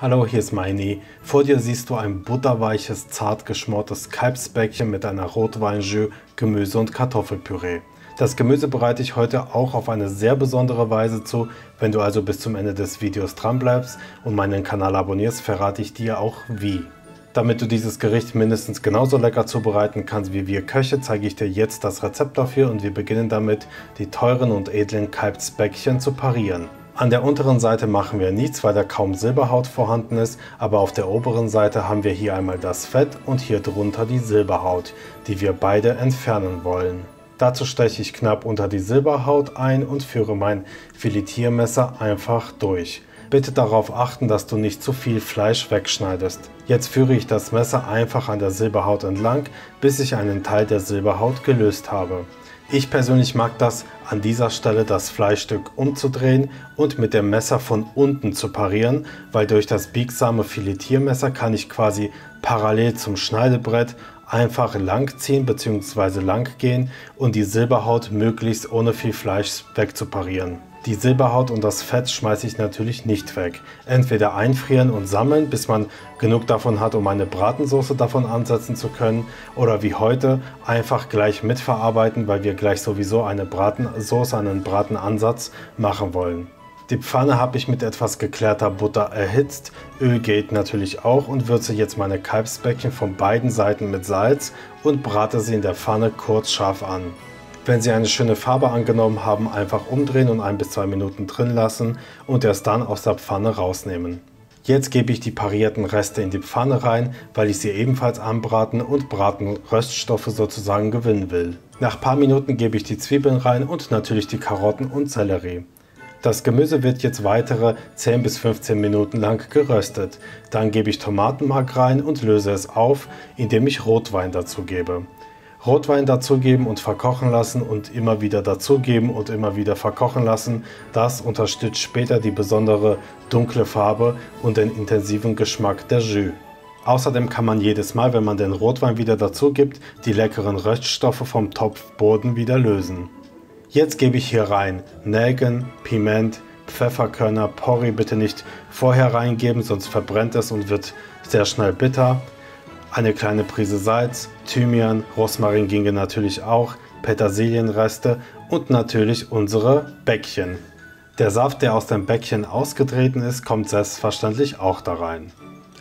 Hallo, hier ist Meini. Vor dir siehst du ein butterweiches, zart geschmortes Kalbsbäckchen mit einer Rotwein-Jus, Gemüse und Kartoffelpüree. Das Gemüse bereite ich heute auch auf eine sehr besondere Weise zu. Wenn du also bis zum Ende des Videos dran bleibst und meinen Kanal abonnierst, verrate ich dir auch wie. Damit du dieses Gericht mindestens genauso lecker zubereiten kannst wie wir Köche, zeige ich dir jetzt das Rezept dafür und wir beginnen damit, die teuren und edlen Kalbsbäckchen zu parieren. An der unteren Seite machen wir nichts, weil da kaum Silberhaut vorhanden ist, aber auf der oberen Seite haben wir hier einmal das Fett und hier drunter die Silberhaut, die wir beide entfernen wollen. Dazu steche ich knapp unter die Silberhaut ein und führe mein Filetiermesser einfach durch. Bitte darauf achten, dass du nicht zu viel Fleisch wegschneidest. Jetzt führe ich das Messer einfach an der Silberhaut entlang, bis ich einen Teil der Silberhaut gelöst habe. Ich persönlich mag das, an dieser Stelle das Fleischstück umzudrehen und mit dem Messer von unten zu parieren, weil durch das biegsame Filetiermesser kann ich quasi parallel zum Schneidebrett einfach lang ziehen bzw. lang gehen und die Silberhaut möglichst ohne viel Fleisch wegzuparieren. Die Silberhaut und das Fett schmeiße ich natürlich nicht weg. Entweder einfrieren und sammeln, bis man genug davon hat, um eine Bratensoße davon ansetzen zu können, oder wie heute einfach gleich mitverarbeiten, weil wir gleich sowieso eine Bratensoße, einen Bratenansatz machen wollen. Die Pfanne habe ich mit etwas geklärter Butter erhitzt, Öl geht natürlich auch und würze jetzt meine Kalbsbäckchen von beiden Seiten mit Salz und brate sie in der Pfanne kurz scharf an. Wenn sie eine schöne Farbe angenommen haben, einfach umdrehen und 1 bis 2 Minuten drin lassen und erst dann aus der Pfanne rausnehmen. Jetzt gebe ich die parierten Reste in die Pfanne rein, weil ich sie ebenfalls anbraten und Bratenröststoffe sozusagen gewinnen will. Nach ein paar Minuten gebe ich die Zwiebeln rein und natürlich die Karotten und Sellerie. Das Gemüse wird jetzt weitere 10 bis 15 Minuten lang geröstet. Dann gebe ich Tomatenmark rein und löse es auf, indem ich Rotwein dazu gebe. Rotwein dazugeben und verkochen lassen und immer wieder dazugeben und immer wieder verkochen lassen. Das unterstützt später die besondere dunkle Farbe und den intensiven Geschmack der Jus. Außerdem kann man jedes Mal, wenn man den Rotwein wieder dazu gibt, die leckeren Röststoffe vom Topfboden wieder lösen. Jetzt gebe ich hier rein Nelken, Piment, Pfefferkörner, Porree bitte nicht vorher reingeben, sonst verbrennt es und wird sehr schnell bitter. Eine kleine Prise Salz, Thymian, Rosmarin ginge natürlich auch, Petersilienreste und natürlich unsere Bäckchen. Der Saft, der aus dem Bäckchen ausgetreten ist, kommt selbstverständlich auch da rein.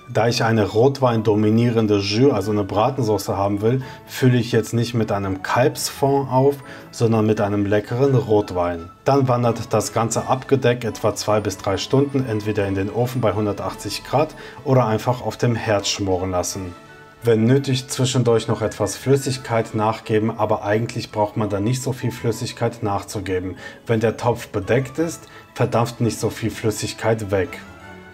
Da ich eine Rotwein dominierende Jus, also eine Bratensoße haben will, fülle ich jetzt nicht mit einem Kalbsfond auf, sondern mit einem leckeren Rotwein. Dann wandert das Ganze abgedeckt etwa 2 bis 3 Stunden entweder in den Ofen bei 180 Grad oder einfach auf dem Herd schmoren lassen. Wenn nötig, zwischendurch noch etwas Flüssigkeit nachgeben, aber eigentlich braucht man da nicht so viel Flüssigkeit nachzugeben. Wenn der Topf bedeckt ist, verdampft nicht so viel Flüssigkeit weg.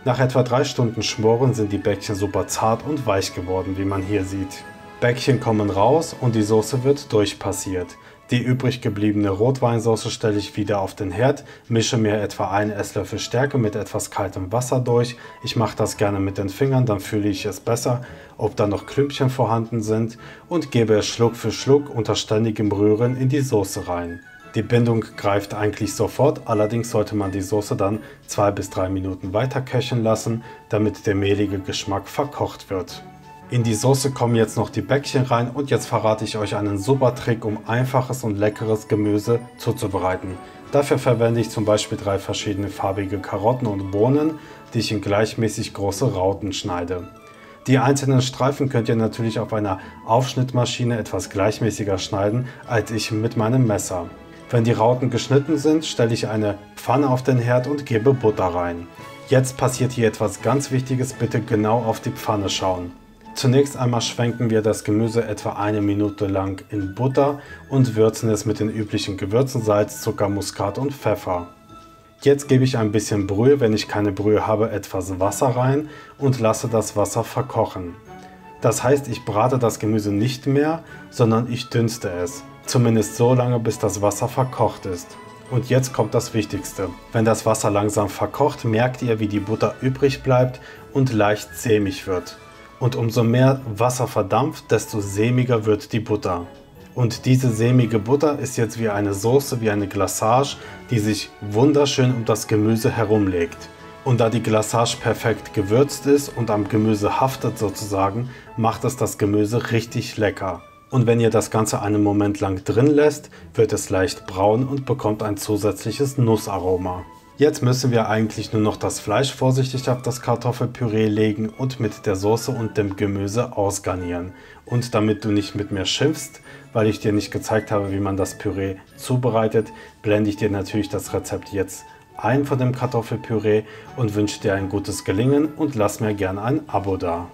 Nach etwa 3 Stunden Schmoren sind die Bäckchen super zart und weich geworden, wie man hier sieht. Bäckchen kommen raus und die Soße wird durchpassiert. Die übrig gebliebene Rotweinsauce stelle ich wieder auf den Herd, mische mir etwa einen Esslöffel Stärke mit etwas kaltem Wasser durch. Ich mache das gerne mit den Fingern, dann fühle ich es besser, ob da noch Klümpchen vorhanden sind und gebe es Schluck für Schluck unter ständigem Rühren in die Soße rein. Die Bindung greift eigentlich sofort, allerdings sollte man die Soße dann 2 bis 3 Minuten weiter köcheln lassen, damit der mehlige Geschmack verkocht wird. In die Soße kommen jetzt noch die Bäckchen rein und jetzt verrate ich euch einen super Trick, um einfaches und leckeres Gemüse zuzubereiten. Dafür verwende ich zum Beispiel 3 verschiedene farbige Karotten und Bohnen, die ich in gleichmäßig große Rauten schneide. Die einzelnen Streifen könnt ihr natürlich auf einer Aufschnittmaschine etwas gleichmäßiger schneiden als ich mit meinem Messer. Wenn die Rauten geschnitten sind, stelle ich eine Pfanne auf den Herd und gebe Butter rein. Jetzt passiert hier etwas ganz Wichtiges, bitte genau auf die Pfanne schauen. Zunächst einmal schwenken wir das Gemüse etwa 1 Minute lang in Butter und würzen es mit den üblichen Gewürzen Salz, Zucker, Muskat und Pfeffer. Jetzt gebe ich ein bisschen Brühe, wenn ich keine Brühe habe, etwas Wasser rein und lasse das Wasser verkochen. Das heißt, ich brate das Gemüse nicht mehr, sondern ich dünste es. Zumindest so lange, bis das Wasser verkocht ist. Und jetzt kommt das Wichtigste. Wenn das Wasser langsam verkocht, merkt ihr, wie die Butter übrig bleibt und leicht sämig wird. Und umso mehr Wasser verdampft, desto sämiger wird die Butter. Und diese sämige Butter ist jetzt wie eine Soße, wie eine Glaçage, die sich wunderschön um das Gemüse herumlegt. Und da die Glaçage perfekt gewürzt ist und am Gemüse haftet sozusagen, macht es das Gemüse richtig lecker. Und wenn ihr das Ganze einen Moment lang drin lässt, wird es leicht braun und bekommt ein zusätzliches Nussaroma. Jetzt müssen wir eigentlich nur noch das Fleisch vorsichtig auf das Kartoffelpüree legen und mit der Soße und dem Gemüse ausgarnieren. Und damit du nicht mit mir schimpfst, weil ich dir nicht gezeigt habe, wie man das Püree zubereitet, blende ich dir natürlich das Rezept jetzt ein von dem Kartoffelpüree und wünsche dir ein gutes Gelingen und lass mir gerne ein Abo da.